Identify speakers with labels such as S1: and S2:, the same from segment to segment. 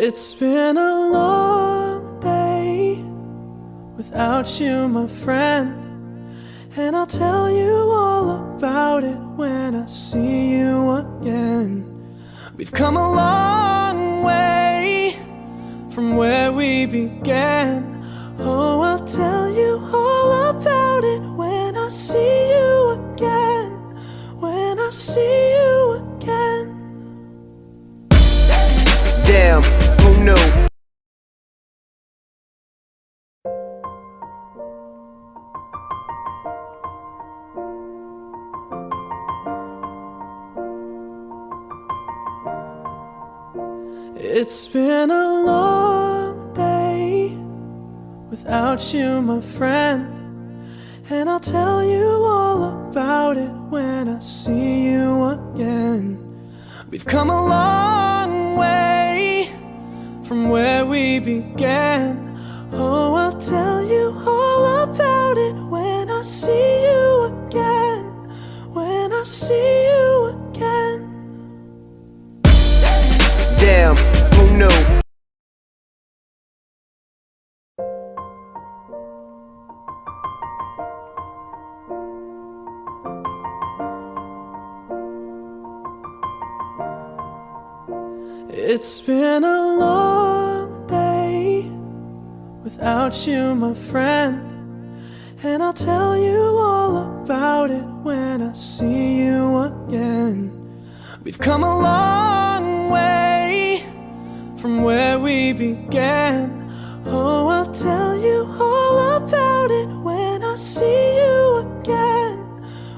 S1: It's been a long day without you, my friend, and I'll tell you all about it when I see you again. We've come a long way from where we began. Oh, I'll tell you all about it when I see you again. When I see you again.
S2: Damn, who knew?
S1: It's been a long day without you, my friend, and I'll tell you all about it when I see you again. We've come a long way from where we began. Oh, I'll tell you all about it when I see you again. When I see you again.
S2: Damn, who knew?
S1: It's been a long day without you, my friend, and I'll tell you all about it when I see you again. We've come a long way from where we began. Oh, I'll tell you all about it when I see you again.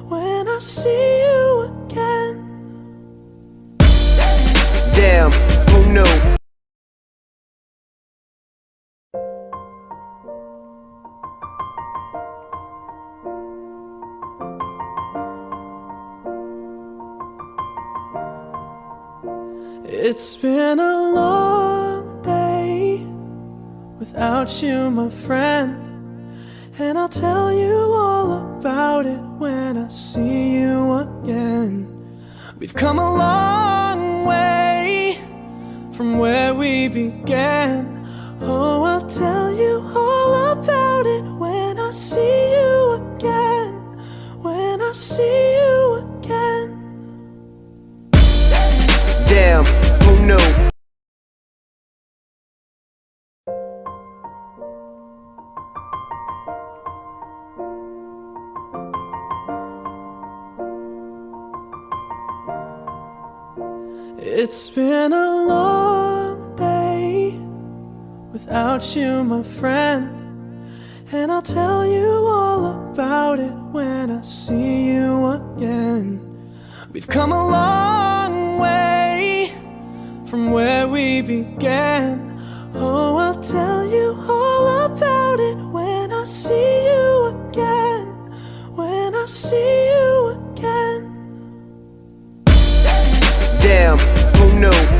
S1: When I see you again.
S2: Damn, who knew?
S1: It's been a long day without you, my friend, and I'll tell you all about it when I see you again. We've come a long way from where we began. Oh, I'll tell you all about it when I see you again. When I see you again.
S2: Damn, who knew?
S1: It's been a long day without you, my friend, and I'll tell you all about it when I see you again. We've come a long way from where we began. Oh, I'll tell you all about it when I see you again. When I see you again.
S2: Damn, who knew?